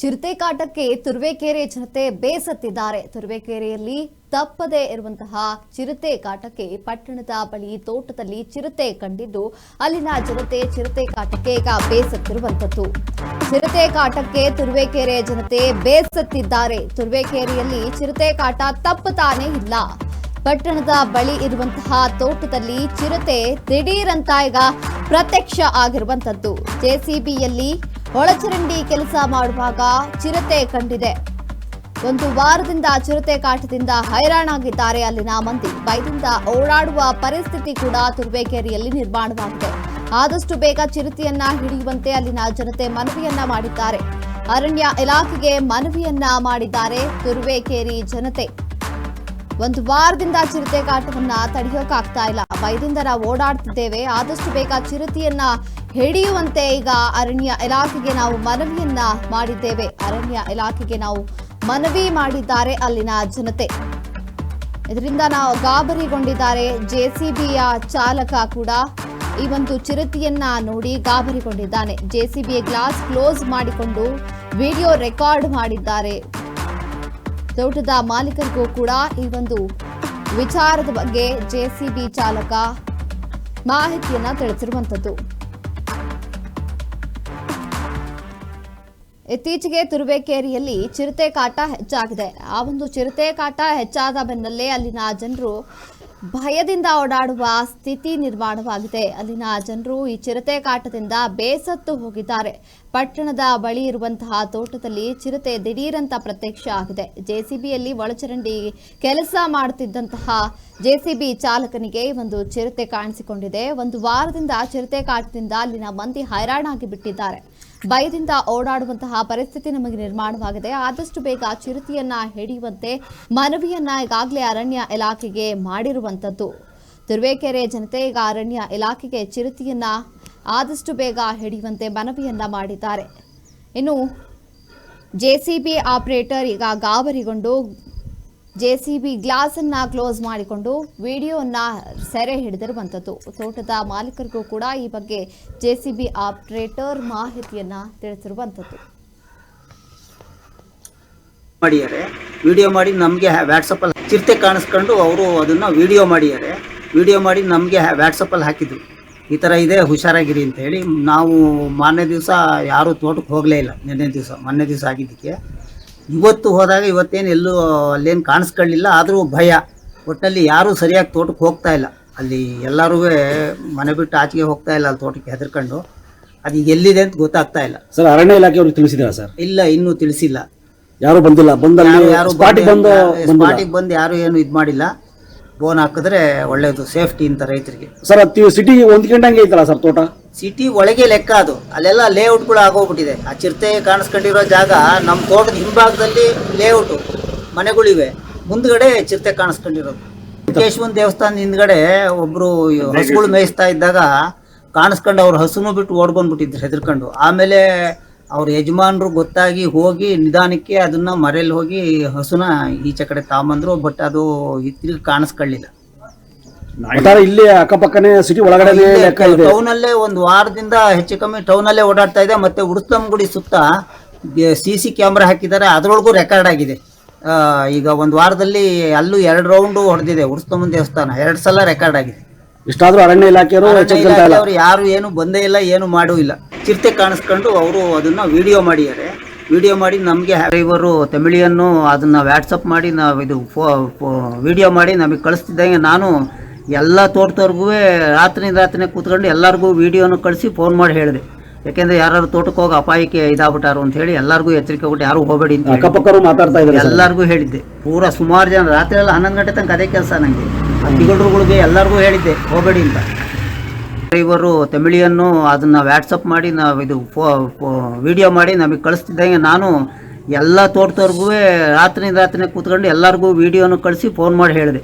ಚಿರತೆ ಕಾಟಕ್ಕೆ ತುರುವೇಕೆರೆ ಜನತೆ ಬೇಸತ್ತಿದ್ದಾರೆ. ತುರುವೇಕೆರೆಯಲ್ಲಿ ತಪ್ಪದೇ ಇರುವಂತಹ ಚಿರತೆ ಕಾಟಕ್ಕೆ ಪಟ್ಟಣದ ಬಳಿ ತೋಟದಲ್ಲಿ ಚಿರತೆ ಕಂಡಿದ್ದು ಅಲ್ಲಿನ ಜನತೆ ಚಿರತೆ ಕಾಟಕ್ಕೆ ಈಗ ಬೇಸತ್ತಿರುವಂತದ್ದು. ಚಿರತೆ ಕಾಟಕ್ಕೆ ತುರುವೇಕೆರೆ ಜನತೆ ಬೇಸತ್ತಿದ್ದಾರೆ. ತುರುವೇಕೆರೆಯಲ್ಲಿ ಚಿರತೆ ಕಾಟ ತಪ್ಪತಾನೇ ಇಲ್ಲ. ಪಟ್ಟಣದ ಬಳಿ ಇರುವಂತಹ ತೋಟದಲ್ಲಿ ಚಿರತೆ ದಿಢೀರಂತ ಈಗ ಪ್ರತ್ಯಕ್ಷ ಆಗಿರುವಂತದ್ದು. ಜೆಸಿಬಿಯಲ್ಲಿ ಒಳಚರಂಡಿ ಕೆಲಸ ಮಾಡುವಾಗ ಚಿರತೆ ಕಂಡಿದೆ. ಒಂದು ವಾರದಿಂದ ಚಿರತೆ ಕಾಟದಿಂದ ಹೈರಾಣಾಗಿದ್ದಾರೆ ಅಲ್ಲಿನ ಮಂದಿ. ಭಯದಿಂದ ಓಡಾಡುವ ಪರಿಸ್ಥಿತಿ ಕೂಡ ತುರುವೇಕೆರೆಯಲ್ಲಿ ನಿರ್ಮಾಣವಾಗಿದೆ. ಆದಷ್ಟು ಬೇಗ ಚಿರತೆಯನ್ನ ಹಿಡಿಯುವಂತೆ ಅಲ್ಲಿನ ಜನತೆ ಮನವಿಯನ್ನ ಮಾಡಿದ್ದಾರೆ. ಅರಣ್ಯ ಇಲಾಖೆಗೆ ಮನವಿಯನ್ನ ಮಾಡಿದ್ದಾರೆ ತುರುವೇಕೆರೆ ಜನತೆ. ಒಂದು ವಾರದಿಂದ ಚಿರತೆ ಕಾಟವನ್ನ ತಡೆಯೋಕ್ಕಾಗ್ತಾ ಇಲ್ಲ. ಭಯದಿಂದ ನಾವು ಓಡಾಡ್ತಿದ್ದೇವೆ. ಆದಷ್ಟು ಬೇಗ ಚಿರತೆಯನ್ನ ಹಿಡಿಯುವಂತೆ ಈಗ ಅರಣ್ಯ ಇಲಾಖೆಗೆ ನಾವು ಮನವಿಯನ್ನ ಮಾಡಿದ್ದೇವೆ. ಅರಣ್ಯ ಇಲಾಖೆಗೆ ನಾವು ಮನವಿ ಮಾಡಿದ್ದಾರೆ ಅಲ್ಲಿನ ಜನತೆ. ಇದರಿಂದ ನಾವು ಗಾಬರಿಗೊಂಡಿದ್ದಾರೆ. ಜೆಸಿಬಿಯ ಚಾಲಕ ಕೂಡ ಈ ಒಂದು ಚಿರತೆಯನ್ನ ನೋಡಿ ಗಾಬರಿಗೊಂಡಿದ್ದಾನೆ. ಜೆಸಿಬಿಯ ಗ್ಲಾಸ್ ಕ್ಲೋಸ್ ಮಾಡಿಕೊಂಡು ವಿಡಿಯೋ ರೆಕಾರ್ಡ್ ಮಾಡಿದ್ದಾರೆ. ತೋಟದ ಮಾಲೀಕರಿಗೂ ಕೂಡ ಈ ಒಂದು ವಿಚಾರದ ಬಗ್ಗೆ ಜೆಸಿಬಿ ಚಾಲಕ ಮಾಹಿತಿಯನ್ನ ತಿಳಿಸಿರುವಂತದ್ದು. ಇತ್ತೀಚೆಗೆ ತುರುವೇಕೆರೆಯಲ್ಲಿ ಚಿರತೆ ಕಾಟ ಹೆಚ್ಚಾಗಿದೆ. ಆ ಒಂದು ಚಿರತೆ ಕಾಟ ಹೆಚ್ಚಾದ ಬೆನ್ನಲ್ಲೇ ಅಲ್ಲಿನ ಜನರು ಭಯದಿಂದ ಓಡಾಡುವ ಸ್ಥಿತಿ ನಿರ್ಮಾಣವಾಗಿದೆ. ಅಲ್ಲಿನ ಜನರು ಈ ಚಿರತೆ ಕಾಟದಿಂದ ಬೇಸತ್ತು ಹೋಗಿದ್ದಾರೆ. ಪಟ್ಟಣದ ಬಳಿ ಇರುವಂತಹ ತೋಟದಲ್ಲಿ ಚಿರತೆ ದಿಢೀರಂತ ಪ್ರತ್ಯಕ್ಷ ಆಗಿದೆ. ಜೆಸಿಬಿಯಲ್ಲಿ ಒಳಚರಂಡಿ ಕೆಲಸ ಮಾಡುತ್ತಿದ್ದಂತಹ ಜೆಸಿಬಿ ಚಾಲಕನಿಗೆ ಒಂದು ಚಿರತೆ ಕಾಣಿಸಿಕೊಂಡಿದೆ. ಒಂದು ವಾರದಿಂದ ಚಿರತೆ ಕಾಟದಿಂದ ಅಲ್ಲಿನ ಮಂದಿ ಹೈರಾಣಾಗಿ ಬಿಟ್ಟಿದ್ದಾರೆ. ಭಯದಿಂದ ಓಡಾಡುವಂತಹ ಪರಿಸ್ಥಿತಿ ನಮಗೆ ನಿರ್ಮಾಣವಾಗಿದೆ. ಆದಷ್ಟು ಬೇಗ ಚಿರತೆಯನ್ನ ಹಿಡಿಯುವಂತೆ ಮನವಿಯನ್ನ ಈಗಾಗಲೇ ಅರಣ್ಯ ಇಲಾಖೆಗೆ ಮಾಡಿರುವಂತದ್ದು. ತುರುವೇಕೆರೆ ಜನತೆ ಈಗ ಅರಣ್ಯ ಇಲಾಖೆಗೆ ಚಿರತೆಯನ್ನ ಆದಷ್ಟು ಬೇಗ ಹಿಡಿಯುವಂತೆ ಮನವಿಯನ್ನ ಮಾಡಿದ್ದಾರೆ. ಇನ್ನು ಜೆಸಿಬಿ ಆಪರೇಟರ್ ಈಗ ಗಾಬರಿಗೊಂಡು ಜೆಸಿಬಿ ಗ್ಲಾಸ್ ಅನ್ನ ಕ್ಲೋಸ್ ಮಾಡಿಕೊಂಡು ವಿಡಿಯೋನ ಸೆರೆ ಹಿಡಿದಿರುವಂತದ್ದು. ತೋಟದ ಮಾಲೀಕರಿಗೂ ಕೂಡ ಈ ಬಗ್ಗೆ ಜೆಸಿಬಿ ಆಪರೇಟರ್ ಮಾಹಿತಿಯನ್ನ ತಿಳಿಸಿರುವಂತದ್ದು. ವಿಡಿಯೋ ಮಾಡಿ ನಮಗೆ ವಾಟ್ಸಪ್ ಅಲ್ಲಿ ಚಿರತೆ ಕಾಣಿಸ್ಕೊಂಡು ಅವರು ಅದನ್ನ ವಿಡಿಯೋ ಮಾಡಿ ನಮಗೆ ವಾಟ್ಸಪ್ ಅಲ್ಲಿ ಹಾಕಿದ್ರು. ಈ ಥರ ಇದೆ, ಹುಷಾರಾಗಿರಿ ಅಂತ ಹೇಳಿ. ನಾವು ಮಾರನೇ ದಿವಸ ಯಾರೂ ತೋಟಕ್ಕೆ ಹೋಗಲೇ ಇಲ್ಲ. ಮೊನ್ನೆ ದಿವಸ ಆಗಿದ್ದಕ್ಕೆ ಇವತ್ತು ಹೋದಾಗ ಇವತ್ತೇನು ಎಲ್ಲೂ ಅಲ್ಲೇನು ಕಾಣಿಸ್ಕೊಳ್ಳಿಲ್ಲ. ಆದರೂ ಭಯ. ಒಟ್ಟಲ್ಲಿ ಯಾರೂ ಸರಿಯಾಗಿ ತೋಟಕ್ಕೆ ಹೋಗ್ತಾ ಇಲ್ಲ. ಅಲ್ಲಿ ಎಲ್ಲರೂ ಮನೆ ಬಿಟ್ಟು ಆಚೆಗೆ ಹೋಗ್ತಾ ಇಲ್ಲ. ಅಲ್ಲಿ ತೋಟಕ್ಕೆ ಹೆದರ್ಕೊಂಡು ಅದು ಈಗ ಎಲ್ಲಿದೆ ಅಂತ ಗೊತ್ತಾಗ್ತಾ ಇಲ್ಲ. ಸರ್, ಅರಣ್ಯ ಇಲಾಖೆಯವ್ರಿಗೆ ತಿಳಿಸಿದ್ರ ಸರ್? ಇಲ್ಲ, ಇನ್ನೂ ತಿಳಿಸಿಲ್ಲ. ಯಾರು ಬಂದಿಲ್ಲ. ಸ್ಪಾಟಿಗೆ ಬಂದು ಯಾರು ಏನು ಇದು ಮಾಡಿಲ್ಲ. ಬೋನ್ ಹಾಕಿದ್ರೆ ಒಳ್ಳೇದು, ಸೇಫ್ಟಿ ಅಂತ ರೈತರಿಗೆ. ಸರ್, ಸಿಟಿ ಹೊಂದ್ಕೊಂಡಂಗೆ ಐತಲ್ಲ ಸರ್ ತೋಟ? ಸಿಟಿ ಒಳಗೆ ಲೆಕ್ಕ ಅದು. ಅಲ್ಲೆಲ್ಲ ಲೇಔಟ್ಗಳು ಆಗೋಗ್ಬಿಟ್ಟಿದೆ. ಆ ಚಿರತೆ ಕಾಣಿಸ್ಕೊಂಡಿರೋ ಜಾಗ ನಮ್ಮ ತೋಟದ ಹಿಂಭಾಗದಲ್ಲಿ ಲೇಔಟು ಮನೆಗಳಿವೆ. ಮುಂದ್ಗಡೆ ಚಿರತೆ ಕಾಣಿಸ್ಕೊಂಡಿರೋದು. ಕೇಶವನ ದೇವಸ್ಥಾನದ ಹಿಂದ್ಗಡೆ ಒಬ್ರು ಹಸುಗಳು ಮೇಯಿಸ್ತಾ ಇದ್ದಾಗ ಕಾಣಿಸ್ಕೊಂಡು ಅವ್ರ ಹಸುನು ಬಿಟ್ಟು ಓಡ್ಬಂದ್ಬಿಟ್ಟಿದ್ರು ಹೆದರ್ಕೊಂಡು. ಆಮೇಲೆ ಅವ್ರ ಯಜಮಾನರು ಗೊತ್ತಾಗಿ ಹೋಗಿ ನಿಧಾನಕ್ಕೆ ಅದನ್ನ ಮರೆಯಲ್ಲಿ ಹೋಗಿ ಹಸುನ ಈಚೆ ಕಡೆ ತಾಂಬಂದ್ರು. ಬಟ್ ಅದು ತಿರುಗಿ ಕಾಣಿಸ್ಕೊಳ್ಳಿಲ್ಲ. ಇಲ್ಲಿ ಅಕ್ಕಪಕ್ಕನೆ ಸಿಟಿ ಒಳಗಡೆ ಟೌನಲ್ಲೇ ಒಂದು ವಾರದಿಂದ ಹೆಚ್ಚು ಕಮ್ಮಿ ಟೌನಲ್ಲೇ ಓಡಾಡ್ತಾ ಇದೆ. ಮತ್ತೆ ಉಡುಸ್ತಂಗುಡಿ ಸುತ್ತ CC ಕ್ಯಾಮ್ರಾ ಹಾಕಿದ್ದಾರೆ. ಅದರೊಳಗೂ ರೆಕಾರ್ಡ್ ಆಗಿದೆ. ಈಗ ಒಂದು ವಾರದಲ್ಲಿ ಅಲ್ಲೂ 2 ರೌಂಡ್ ಹೊಡೆದಿದೆ. ಉಡುಸ್ತಂಬನ ದೇವಸ್ಥಾನ 2 ಸಲ ರೆಕಾರ್ಡ್ ಆಗಿದೆ. ಇಷ್ಟಾದ್ರೂ ಅರಣ್ಯ ಇಲಾಖೆಯವರು ಯಾರು ಏನು ಬಂದೇ ಇಲ್ಲ, ಏನು ಮಾಡೂ ಇಲ್ಲ. ಚಿರತೆ ಕಾಣಿಸ್ಕೊಂಡು ಅವರು ಅದನ್ನ ವಿಡಿಯೋ ಮಾಡಿ ನಮಗೆ ಇವರು ತಮಿಳಿಯನ್ನು ಅದನ್ನ ವಾಟ್ಸಪ್ ಮಾಡಿ ನಾವು ಇದು ವಿಡಿಯೋ ಮಾಡಿ ನಮಗೆ ಕಳಿಸ್ತಿದ್ದಂಗೆ ನಾನು ಎಲ್ಲ ತೋಟದವ್ರಿಗೂ ರಾತ್ರಿ ಕೂತ್ಕೊಂಡು ಎಲ್ಲರಿಗೂ ವಿಡಿಯೋನು ಕಳಿಸಿ ಫೋನ್ ಮಾಡಿ ಹೇಳಿದೆ. ಯಾಕೆಂದ್ರೆ ಯಾರು ತೋಟಕ್ಕೆ ಹೋಗಿ ಅಪಾಯಕ್ಕೆ ಇದಾಗ್ಬಿಟ್ಟಾರು ಅಂತ ಹೇಳಿ ಎಲ್ಲರಿಗೂ ಎಚ್ಚರಿಕೆ ಕೊಟ್ಟು ಯಾರು ಹೋಗಬೇಡಿ ಅಂತ ಅಕ್ಕಪಕ್ಕರು ಮಾತಾಡ್ತಾ ಇದ್ದಾರೆ. ಎಲ್ಲರಿಗೂ ಹೇಳಿದ್ದೆ. ಪೂರಾ ಸುಮಾರು ಜನ ರಾತ್ರಿ ಎಲ್ಲ 11 ಗಂಟೆ ತನಕ ಅದೇ ಕೆಲಸ. ನನಗೆ ತಿಗಳ್ರುಗಳಿಗೆ ಎಲ್ಲರಿಗೂ ಹೇಳಿದ್ದೆ ಹೋಗಬೇಡಿ ಅಂತ. ಇವರು ತಮಿಳಿಯನ್ನು ಅದನ್ನ ವಾಟ್ಸಪ್ ಮಾಡಿ ನಾವು ಇದು ವಿಡಿಯೋ ಮಾಡಿ ನಮಗೆ ಕಳಿಸ್ತಿದ್ದಂಗೆ ನಾನು ಎಲ್ಲ ತೋಟದವ್ರಿಗೂ ರಾತ್ರಿ ಕೂತ್ಕೊಂಡು ಎಲ್ಲರಿಗೂ ವಿಡಿಯೋನು ಕಳಿಸಿ ಫೋನ್ ಮಾಡಿ ಹೇಳಿದೆ.